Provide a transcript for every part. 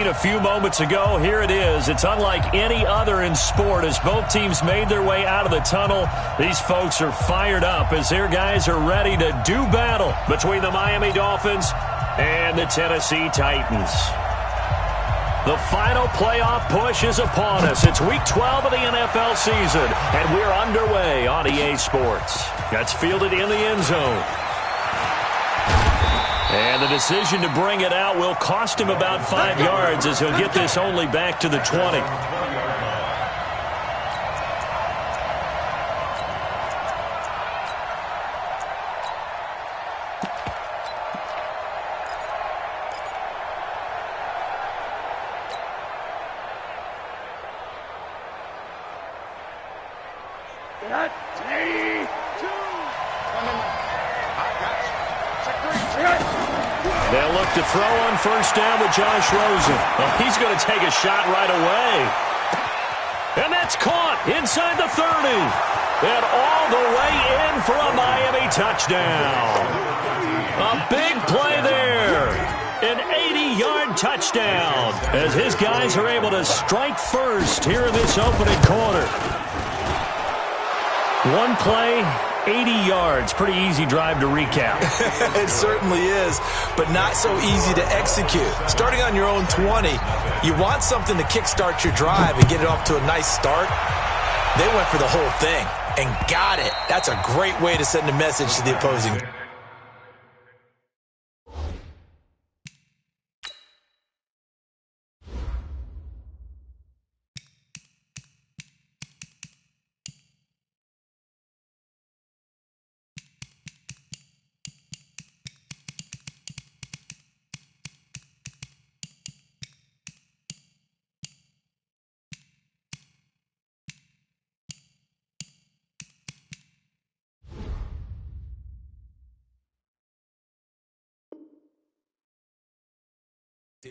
screen a few moments ago. Here it is. It's unlike any other in sport as both teams made their way out of the tunnel. These folks are fired up as their guys are ready to do battle between the Miami Dolphins and the Tennessee Titans. The final playoff push is upon us. It's Week 12 of the NFL season, and we're underway on EA Sports. That's fielded in the end zone. And the decision to bring it out will cost him about 5 yards as he'll get this only back to the 20. They'll look to throw on first down with Josh Rosen. Well, he's going to take a shot right away. And that's caught inside the 30. And all the way in for a Miami touchdown. A big play there. An 80-yard touchdown as his guys are able to strike first here in this opening quarter. One play, 80 yards. Pretty easy drive to recap. It certainly is, but not so easy to execute. Starting on your own 20, you want something to kickstart your drive and get it off to a nice start. They went for the whole thing and got it. That's a great way to send a message to the opposing.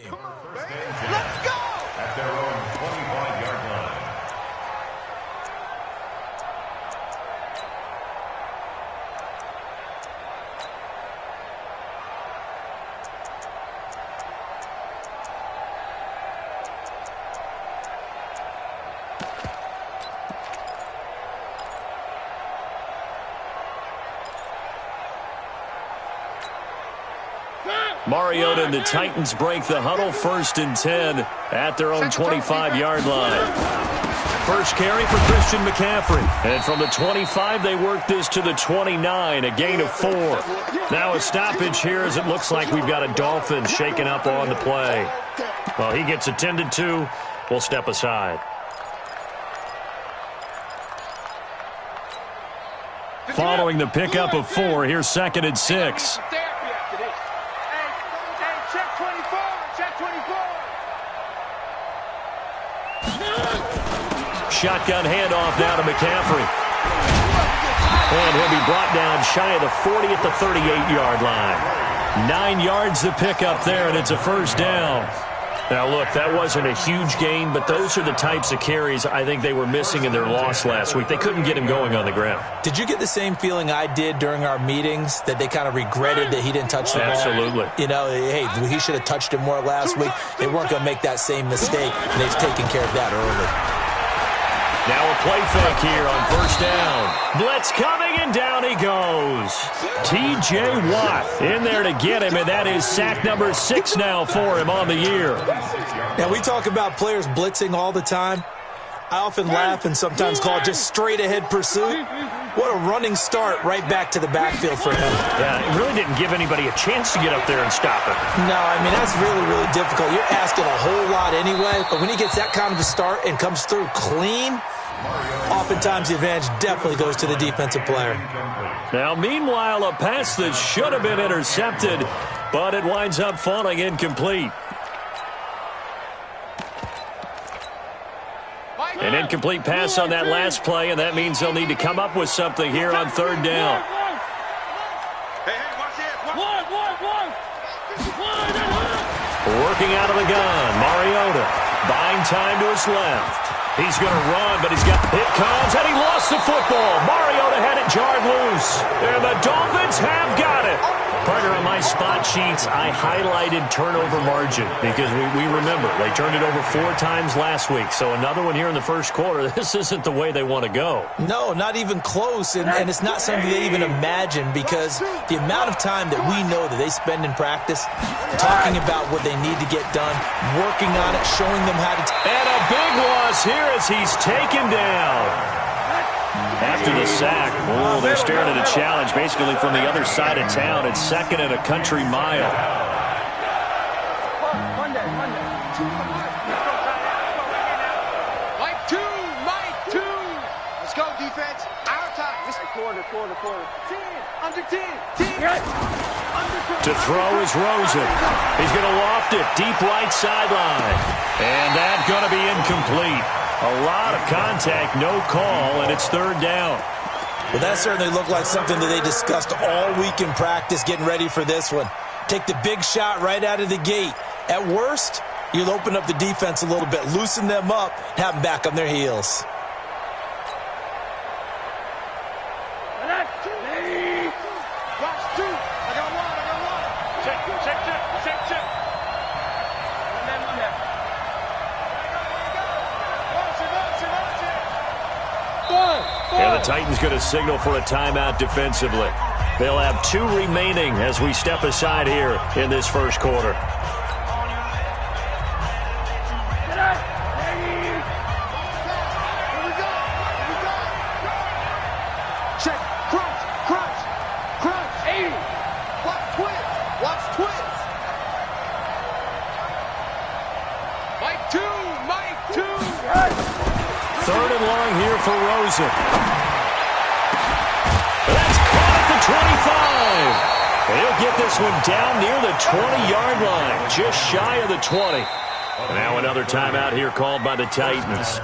Come on, baby. Let's go! At their own 25-yard line. Mariota and the Titans break the huddle, 1st and 10 at their own 25-yard line. First carry for Christian McCaffrey. And from the 25, they work this to the 29, a gain of 4. Now a stoppage here as it looks like we've got a Dolphin shaken up on the play. Well, he gets attended to. We'll step aside. Following the pickup of 4, here's 2nd and 6. Shotgun handoff now to McCaffrey. And he'll be brought down shy of the 40 at the 38-yard line. 9 yards to pick up there, and it's a first down. Now, look, that wasn't a huge gain, but those are the types of carries I think they were missing in their loss last week. They couldn't get him going on the ground. Did you get the same feeling I did during our meetings, that they kind of regretted that he didn't touch the ball? Absolutely. You know, hey, he should have touched it more last week. They weren't going to make that same mistake, and they've taken care of that early. Now a play fake here on first down. Blitz coming, and down he goes. T.J. Watt in there to get him, and that is sack number 6 now for him on the year. Now, we talk about players blitzing all the time. I often laugh and sometimes call it just straight-ahead pursuit. What a running start right back to the backfield for him. Yeah, it really didn't give anybody a chance to get up there and stop it. No, I mean, that's really, really difficult. You're asking a whole lot anyway, but when he gets that kind of a start and comes through clean, oftentimes the advantage definitely goes to the defensive player. Now, meanwhile, a pass that should have been intercepted, but it winds up falling incomplete. An incomplete pass on that last play, and that means they'll need to come up with something here on 3rd down. Working out of the gun, Mariota buying time to his left. He's going to run, but it comes, and he lost the football. Mariota had it jarred loose, and the Dolphins have got it. Partner, on my spot sheets, I highlighted turnover margin because we remember they turned it over 4 times last week. So another one here in the first quarter. This isn't the way they want to go. No, not even close, and it's not something they even imagine because the amount of time that we know that they spend in practice talking about what they need to get done, working on it, showing them how to... And a big loss here as he's taken down. After the sack, they're staring at a challenge basically from the other side of town. It's second and a country mile. Mike two. Let's go, defense. Our time. This is quarter. 10, under 10. To throw is Rosen. He's going to loft it deep right sideline. And that's going to be incomplete. A lot of contact, no call, and it's third down. Well, that certainly looked like something that they discussed all week in practice, getting ready for this one. Take the big shot right out of the gate. At worst, you'll open up the defense a little bit, loosen them up, and have them back on their heels. And the Titans going to signal for a timeout defensively. They'll have 2 remaining as we step aside here in this first quarter. Check. Crunch. 80. Watch twins. Mike two. Third and long here for Rosen. That's caught at the 25. He'll get this one down near the 20-yard line, just shy of the 20. Now another timeout here called by the Titans.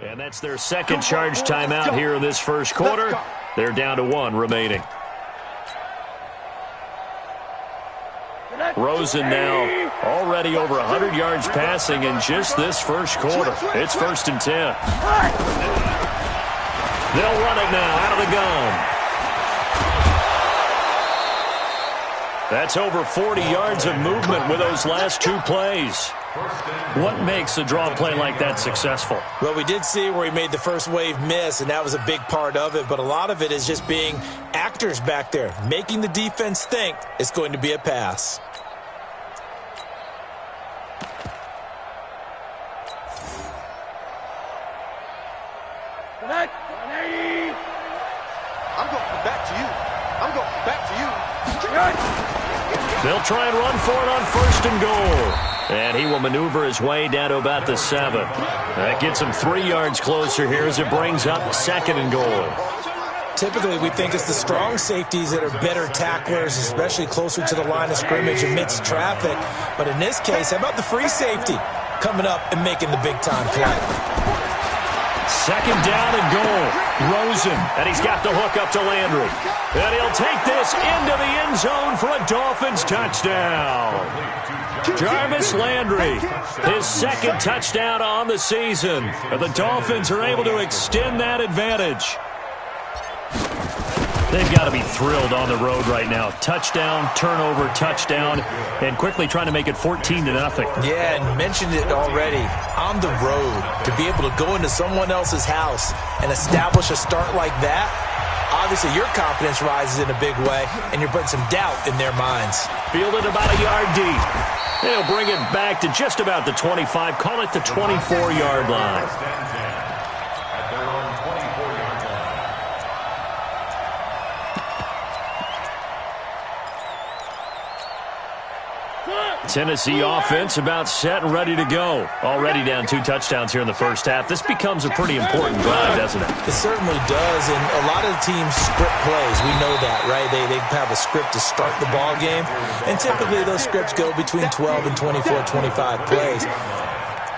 And that's their second charge timeout here in this first quarter. They're down to 1 remaining. Rosen now already over 100 yards passing in just this first quarter. It's 1st and 10. They'll run it now out of the gun. That's over 40 yards of movement with those last 2 plays. What makes a draw play like that successful? Well, we did see where he made the first wave miss, and that was a big part of it. But a lot of it is just being actors back there, making the defense think it's going to be a pass. I'm going back to you. They'll try and run for it on 1st and goal. And he will maneuver his way down to about the 7. That gets him 3 yards closer here as it brings up 2nd and goal. Typically, we think it's the strong safeties that are better tacklers, especially closer to the line of scrimmage amidst traffic. But in this case, how about the free safety coming up and making the big-time play? 2nd down and goal. Rosen, and he's got the hook up to Landry. And he'll take this into the end zone for a Dolphins touchdown. Jarvis Landry, his 2nd touchdown on the season. And the Dolphins are able to extend that advantage. They've got to be thrilled on the road right now. Touchdown, turnover, touchdown, and quickly trying to make it 14-0. Yeah, and mentioned it already. On the road, to be able to go into someone else's house and establish a start like that, obviously your confidence rises in a big way, and you're putting some doubt in their minds. Fielded about a yard deep. And he'll bring it back to just about the 25, call it the 24-yard line. At their own 24-yard line. Tennessee offense about set and ready to go. Already down 2 touchdowns here in the first half. This becomes a pretty important drive, doesn't it? It certainly does, and a lot of the teams script plays. We know that, right? They have a script to start the ball game, and typically those scripts go between 12 and 24, 25 plays.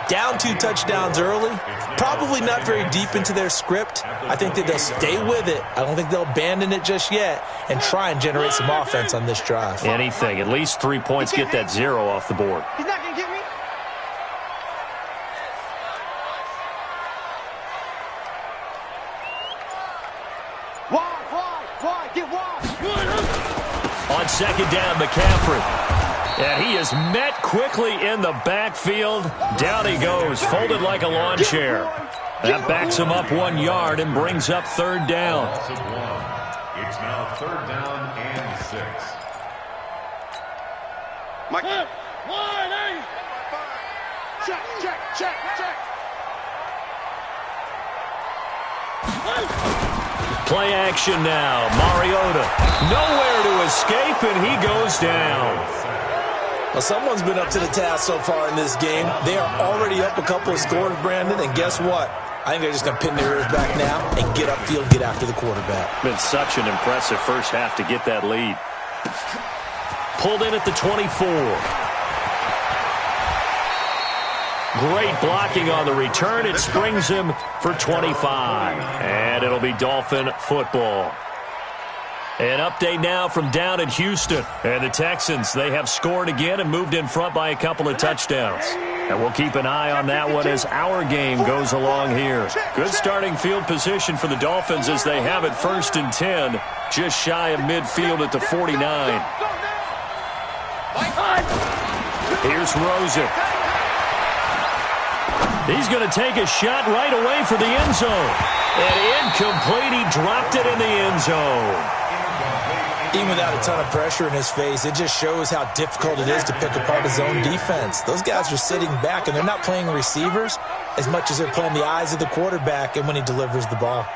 Down 2 touchdowns early, probably not very deep into their script. I think that they'll stay with it. I don't think they'll abandon it just yet and try and generate some offense on this drive. Anything. At least 3 points, get that 0 off the board. He's not going to get me. Wide, get wide. On second down, McCaffrey. And he is met quickly in the backfield. Down he goes, folded like a lawn chair. That backs him up 1 yard and brings up third down. Loss of 1. It's now 3rd down and 6. Mike. Check. Play action now. Mariota. Nowhere to escape, and he goes down. Well, someone's been up to the task so far in this game. They are already up a couple of scores, Brandon, and guess what? I think they're just going to pin their ears back now and get upfield, get after the quarterback. Been such an impressive first half to get that lead. Pulled in at the 24. Great blocking on the return. It springs him for 25. And it'll be Dolphin football. An update now from down at Houston. And the Texans, they have scored again and moved in front by a couple of touchdowns. And we'll keep an eye on that one as our game goes along here. Good starting field position for the Dolphins as they have it 1st and 10, just shy of midfield at the 49. Here's Rosen. He's going to take a shot right away for the end zone. And incomplete. He dropped it in the end zone. Even without a ton of pressure in his face, it just shows how difficult it is to pick apart his own defense. Those guys are sitting back, and they're not playing receivers as much as they're playing the eyes of the quarterback and when he delivers the ball.